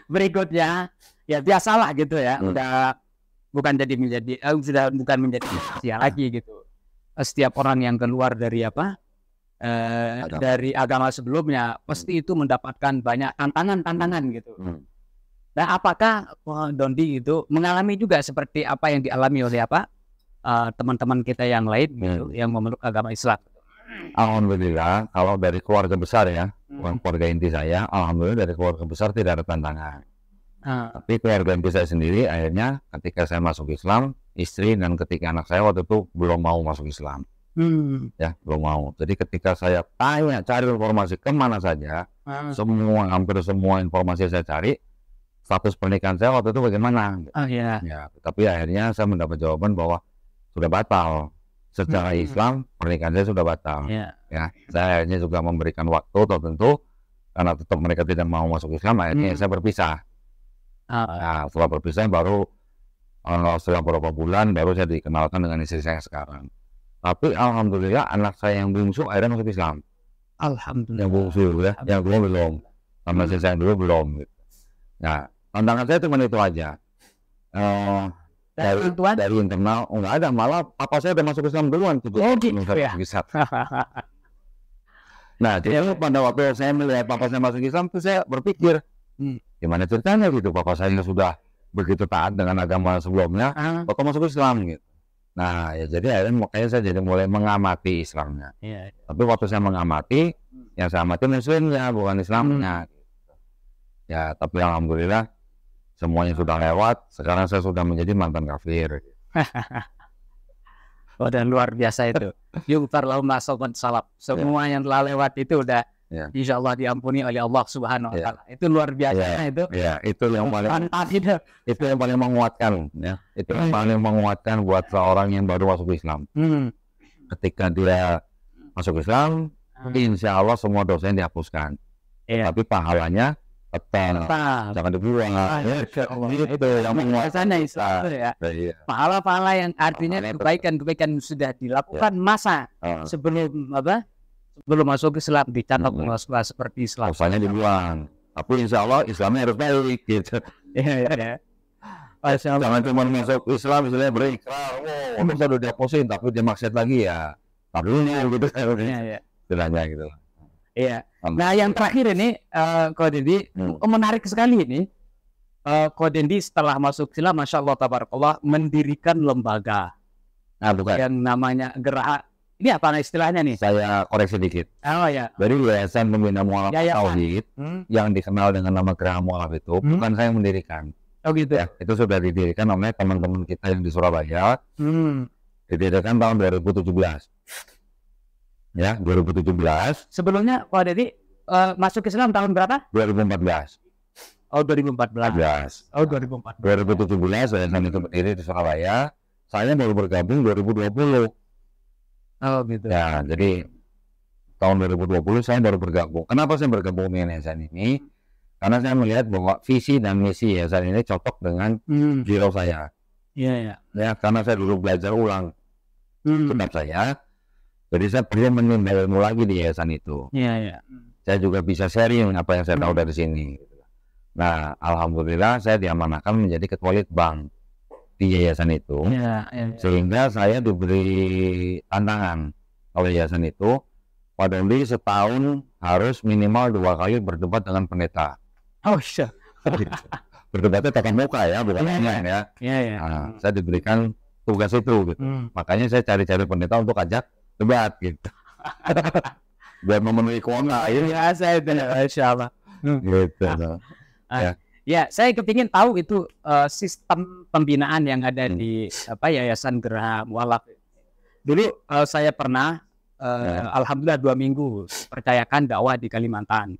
berikutnya ya biasalah gitu ya, udah sudah bukan menjadi manusia lagi gitu. Setiap orang yang keluar dari dari agama sebelumnya pasti itu mendapatkan banyak tantangan gitu. Nah, apakah Dondi itu mengalami juga seperti apa yang dialami oleh teman-teman kita yang lain gitu, yang memeluk agama Islam? Alhamdulillah, kalau dari keluarga besar ya, keluarga inti saya, alhamdulillah dari keluarga besar tidak ada tantangan. Tapi keluarga inti saya sendiri, akhirnya ketika saya masuk Islam, istri dan ketika anak saya waktu itu belum mau masuk Islam. Ya, belum mau. Jadi ketika saya tanya, cari informasi kemana saja, hampir semua informasi saya cari, status pernikahan saya waktu itu bagaimana? Ya, tapi akhirnya saya mendapat jawaban bahwa sudah batal. Secara Islam pernikahan saya sudah batal. Ya, saya akhirnya juga memberikan waktu tertentu karena tetap mereka tidak mau masuk Islam. Akhirnya saya berpisah. Nah, setelah berpisah baru setelah beberapa bulan baru saya dikenalkan dengan istri saya sekarang. Tapi alhamdulillah anak saya yang bungsu akhirnya masuk Islam. Alhamdulillah. Yang bungsu ya, yang dua belum. Sama saya dulu belum. Nah, tantangan saya cuma itu aja. Dari internal nggak ada, malah papa saya udah masuk Islam duluan tuh. Nah, jadi pada waktu saya melihat papa saya masuk Islam tuh saya berpikir gimana ceritanya gitu, papa saya sudah begitu taat dengan agama sebelumnya kok masuk Islam gitu. Nah ya jadi akhirnya makanya saya jadi mulai mengamati Islamnya. Tapi waktu saya mengamati yang saya amati Muslimnya bukan Islamnya gitu. Ya tapi alhamdulillah semuanya sudah lewat. Sekarang saya sudah menjadi mantan kafir. Udah luar biasa itu. Yughfar lahum ma salaf. Semua yang telah lewat itu udah insya Allah diampuni oleh Allah Subhanahu Wa Taala. Itu luar biasa itu. Ya itu yang paling itu yang paling menguatkan ya. Itu yang paling menguatkan buat seorang yang baru masuk Islam. Ketika dia masuk Islam, insya Allah semua dosanya dihapuskan. Tapi pahalanya tetap jangan dibuang. Itu yang menguatkan Islam ya. Pahala-pahala yang artinya kebaikan-kebaikan sudah dilakukan masa sebelum sebelum masuk Islam dicatat seperti Islam. Dosanya dibuang. Tapi insya Allah Islamnya harus baik gitu. Jangan cuma masuk Islam istilahnya berikrar, bisa udah dihapusin tapi dia maksiat lagi ya. Taruhnya gitu istilahnya gitu. Iya. Nah yang terakhir ini Ko Dendi menarik sekali ini. Ko Dendi setelah masuk Islam, masya Allah tabarakallah, mendirikan lembaga yang namanya Geraha. Ini apa istilahnya nih? Saya koreksi dikit. Dari Yayasan Pembina Mualaf Tauhid yang dikenal dengan nama Geraha Mualaf itu bukan saya yang mendirikan. Oh gitu ya? Itu sudah didirikan oleh teman-teman kita yang di Surabaya. Didirikan tahun 2017. Ya, 2017. Sebelumnya Pak Dedi masuk Islam tahun berapa? 2014. Oh, 2014. Oh, 2014. 2017 yayasan itu berdiri di Surabaya. Saya baru bergabung 2020. Oh, gitu. Ya, jadi tahun 2020 saya baru bergabung. Kenapa saya bergabung dengan yayasan ini? Karena saya melihat bahwa visi dan misi yayasan ini cocok dengan jiwa saya. Iya. Ya, karena saya dulu belajar ulang kitab saya. Jadi saya perlu menimba ilmu lagi di yayasan itu. Iya. Saya juga bisa sharing apa yang saya tahu dari sini. Nah, alhamdulillah saya diamanahkan menjadi ketua litbang di yayasan itu. Sehingga saya diberi tantangan oleh yayasan itu. Pak Dondi setahun harus minimal 2 kali berdebat dengan pendeta. Oh, iya. Berdebatnya tatap muka ya, bukan online ya. Nah, saya diberikan tugas itu gitu. Makanya saya cari-cari pendeta untuk ajak debat gitu. Biar memenuhi kuota. Ya, saya insya Allah. Gitu. Ya, saya kepingin tahu itu sistem pembinaan yang ada di Yayasan Geraha Mualaf. Dulu saya pernah alhamdulillah 2 minggu percayakan dakwah di Kalimantan.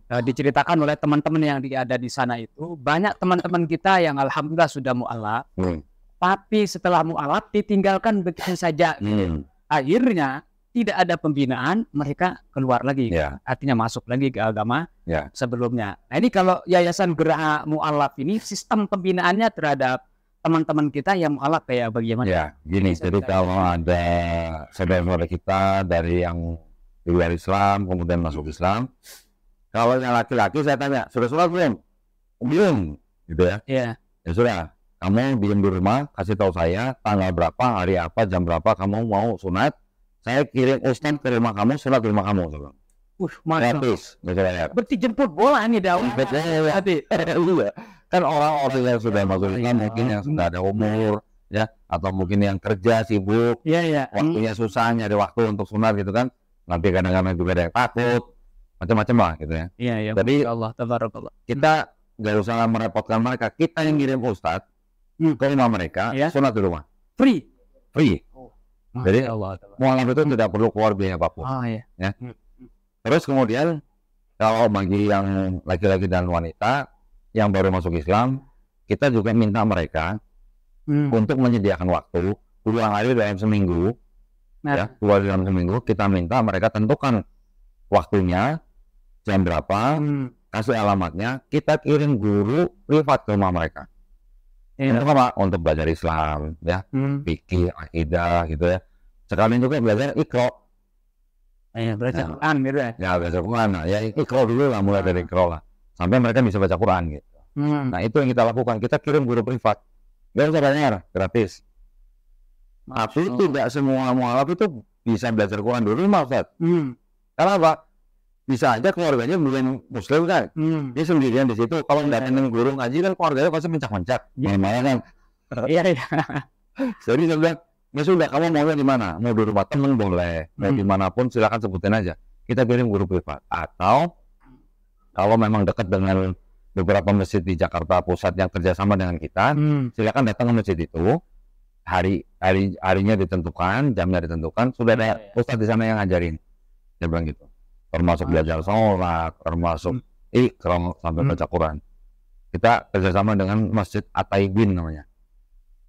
Diceritakan oleh teman-teman yang ada di sana itu, banyak teman-teman kita yang alhamdulillah sudah mu'alaf, tapi setelah mu'alaf ditinggalkan begitu saja. Akhirnya tidak ada pembinaan, mereka keluar lagi, artinya masuk lagi ke agama sebelumnya. Nah ini kalau Yayasan Geraha Mu'alaf ini sistem pembinaannya terhadap teman-teman kita yang mu'alaf kayak bagaimana? Ya, gini, jadi kalau ada saudara kita dari yang di luar Islam kemudian masuk Islam, kalau yang laki-laki saya tanya, sudah sholat belum? diem, gitu ya. Iya. Ya sudah, kamu diem di rumah, kasih tahu saya tanggal berapa, hari apa, jam berapa kamu mau sunat. Saya kirim ustaz ke rumah kamu, sunat di rumah kamu. Gratis, berarti jemput bola nih daun. Kan orang-orang yang sudah masuk Islam mungkin yang sudah ada umur, ya, atau mungkin yang kerja sibuk, waktunya susah nyari waktu untuk sunat gitu kan. Nanti kadang-kadang juga ada yang takut, macam-macam lah gitu ya. Jadi Allah tabarakallah. Kita nggak usah merepotkan mereka, kita yang kirim ustaz ke rumah mereka, sunat di rumah, free. Jadi mualaf itu tidak perlu keluar biaya apapun. Ya. Terus kemudian kalau bagi yang laki-laki dan wanita yang baru masuk Islam, kita juga minta mereka untuk menyediakan waktu 2 hari dalam seminggu. Ya, 2 hari dalam seminggu kita minta mereka tentukan waktunya, jam berapa, kasih alamatnya, kita kirim guru privat ke rumah mereka. Untuk apa? Untuk belajar Islam, ya, fikih, akidah, gitu ya. Sekalian juga belajar Iqra. Belajar Quran gitu ya. Ya, belajar Quran. Ya, Iqra dulu lah, mulai dari Iqra lah. Sampai mereka bisa baca Quran gitu. Nah, itu yang kita lakukan. Kita kirim guru privat. Gak usah bayar, gratis. Tapi tidak semua mualaf itu bisa belajar Quran dulu, Ustaz. Karena apa? Bisa aja keluarganya bukan muslim kan. Dia sendirian di situ. Kalau datangin guru ngaji kan keluarganya pasti mencak-mencak. Malah kan. Iya. Jadi saya bilang, ya sudah, kamu mau di mana? Mau di rumah teman boleh, mau dimanapun silakan sebutin aja. Kita kirim guru privat. Atau kalau memang dekat dengan beberapa masjid di Jakarta Pusat yang kerjasama dengan kita, silakan datang ke masjid itu. Harinya ditentukan, jamnya ditentukan, sudah ada ustaz di sana yang ngajarin. Dia bilang gitu. Termasuk belajar sholat, termasuk Iqra sampai baca Quran. Kita kerjasama dengan Masjid At-Taibin namanya,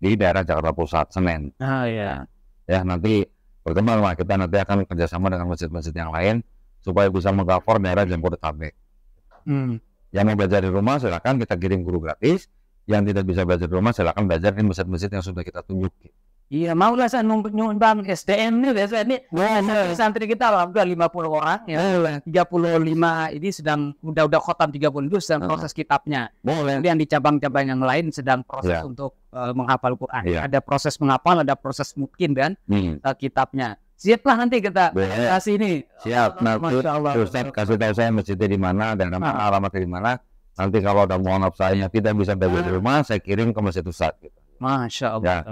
di daerah Jakarta Pusat, Senen. Ya, nanti berkembang lah, kita nanti akan kerjasama dengan masjid-masjid yang lain supaya bisa mengcover daerah Jabodetabek. Yang mau belajar di rumah silakan kita kirim guru gratis. Yang tidak bisa belajar di rumah silakan belajar di masjid-masjid yang sudah kita tunjuk. Iya, maulah saya nyumbang SDM nih biasa ini. Santri kita alhamdulillah 50 orang ya. 35 ini sedang udah khotam 30 itu sedang proses kitabnya. Kemudian di cabang-cabang yang lain sedang proses untuk menghafal Quran. Ada proses menghafal, ada proses mungkin dan kitabnya. Siaplah nanti kita kasih ini. Siap. Nanti Ustaz kasih tahu saya masjidnya di mana dan alamatnya di mana. Nanti kalau ada mualaf saya tidak bisa belajar di rumah, saya kirim ke masjid Ustaz. Gitu. Masya Allah.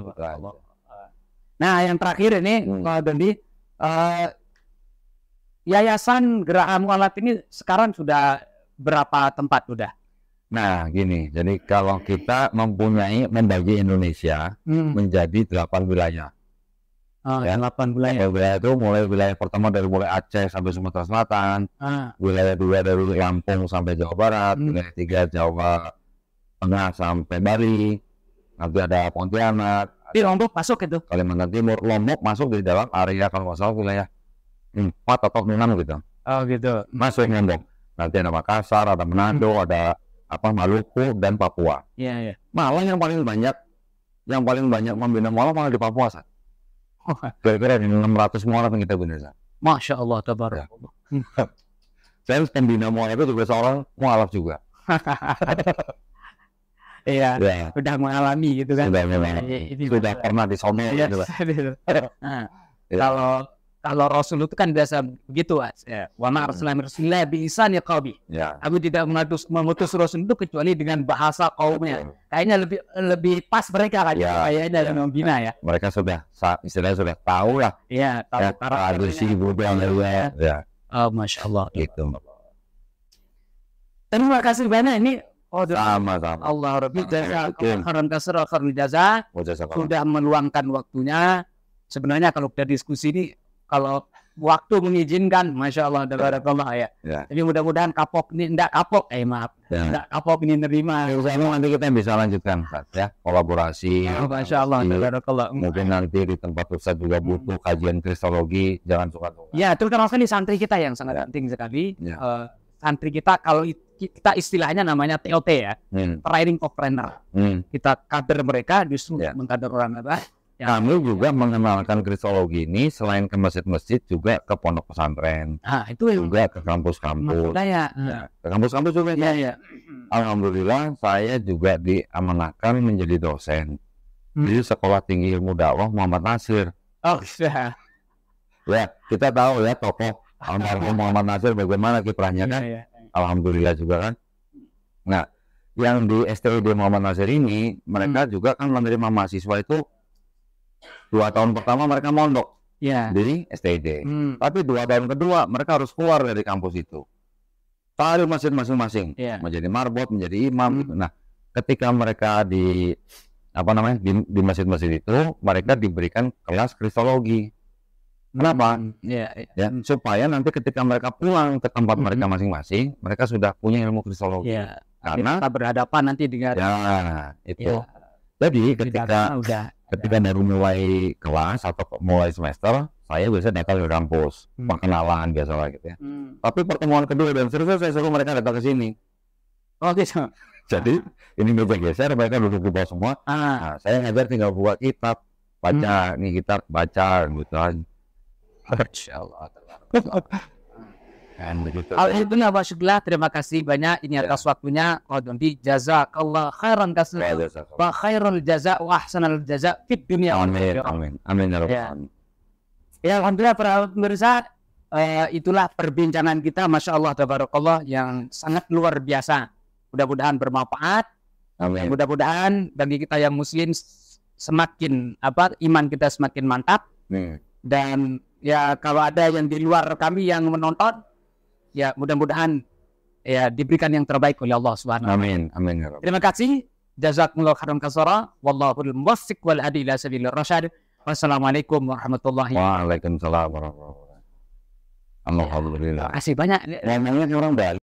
Nah, yang terakhir ini, Pak Dondi, Yayasan Geraha Mualaf ini sekarang sudah berapa tempat sudah? Nah, gini, jadi kalau kita membagi Indonesia menjadi 8 wilayah. 8 wilayah. Wilayah itu wilayah pertama dari mulai Aceh sampai Sumatera Selatan, wilayah 2 dari Lampung sampai Jawa Barat, wilayah 3 Jawa Tengah sampai Bali, nanti ada Pontianak. Di Lombok masuk itu? Kalimantan Timur, Lombok masuk di dalam area kalau nggak salah wilayah 4 atau 6 gitu. Oh gitu. Masuk Lombok. Nanti ada Makassar, ada Manado, ada Maluku dan Papua. Iya. Malah yang paling banyak membina mualaf malah di Papua, Sat. Kira-kira 600 mualaf yang kita bina. Masya Allah, tabarakallah. Saya pembina mualaf itu juga seorang mualaf juga. Iya, sudah mengalami gitu kan. Sudah pernah di sono gitu. Kalau Rasul itu kan biasa begitu, wa ma arsalna rasulan bi lisani qaumi. Aku tidak mengutus Rasul itu kecuali dengan bahasa kaumnya. Kayaknya lebih pas mereka kan kayaknya dengan membina ya. Mereka istilahnya sudah tahu lah. Iya, tahu tradisi budaya. Ya. Masya Allah gitu. Terima kasih banyak ini. Sama-sama. Allah Rabbi jaza sudah meluangkan waktunya. Sebenarnya kalau kita diskusi ini, kalau waktu mengizinkan, Masya Allah, tabarakallah ya. Jadi mudah-mudahan kapok ini tidak kapok, tidak kapok ini nerima. Nanti kita bisa lanjutkan, ya, kolaborasi. Masya Allah, tabarakallah. Mungkin nanti di tempat Ustaz juga butuh kajian kristologi, jangan suka-suka. Ya, terutama sekali santri kita yang sangat penting sekali. Santri kita, kalau kita istilahnya namanya TOT ya, training of trainer. Kita kader mereka justru mengkader orang apa kami juga mengenalkan kristologi ini selain ke masjid-masjid juga ke pondok pesantren. Itu juga ke kampus-kampus. Ke kampus-kampus juga. Ya. Alhamdulillah saya juga diamanahkan menjadi dosen di Sekolah Tinggi Ilmu Dakwah Muhammad Nasir. Ya, kita tahu ya tokoh almarhum Muhammad Nasir bagaimana kiprahnya kan. Alhamdulillah juga kan. Nah, yang di STID Muhammad Nasir ini mereka juga kan menerima mahasiswa itu 2 tahun pertama mereka mondok di STID. Tapi 2 tahun kedua mereka harus keluar dari kampus itu. Taruh masjid masing-masing, menjadi marbot, menjadi imam. Gitu. Nah, ketika mereka di masjid-masjid itu mereka diberikan kelas kristologi. Kenapa? Supaya nanti ketika mereka pulang ke tempat mereka masing-masing, mereka sudah punya ilmu kristologi. Karena kita berhadapan nanti dengan itu. Jadi ketika dari mulai kelas atau mulai semester, saya biasa datang ke kampus, perkenalan biasalah gitu ya. Tapi pertemuan kedua dan seterusnya saya suruh mereka datang ke sini. Jadi ini meja geser, mereka duduk di bawah semua. Nah, saya ngajar tinggal buat kitab, baca nih kitab, baca gitu aja. Insyaallah. Alhamdulillah, masyaallah, terima kasih banyak ini atas waktunya. Qadunti jazakallah khairan katsiran wa khairul jaza wa ahsanal jaza fid dunya. Amin. Ya, alhamdulillah para pemirsa, itulah perbincangan kita, masya Allah tabarakallah, yang sangat luar biasa. Mudah-mudahan bermanfaat. Mudah-mudahan bagi kita yang muslim semakin iman kita semakin mantap. Dan ya kalau ada yang di luar kami yang menonton, ya mudah-mudahan ya diberikan yang terbaik oleh Allah Subhanahu wa taala. Amin. Terima kasih. Jazakumullahu khairan katsira. Wallahul muwaffiq wal hadi ila sabilir rasyad. Wassalamualaikum warahmatullahi wabarakatuh. Waalaikumsalam warahmatullahi wabarakatuh. Alhamdulillah. Terima kasih banyak. Namanya orang Bali.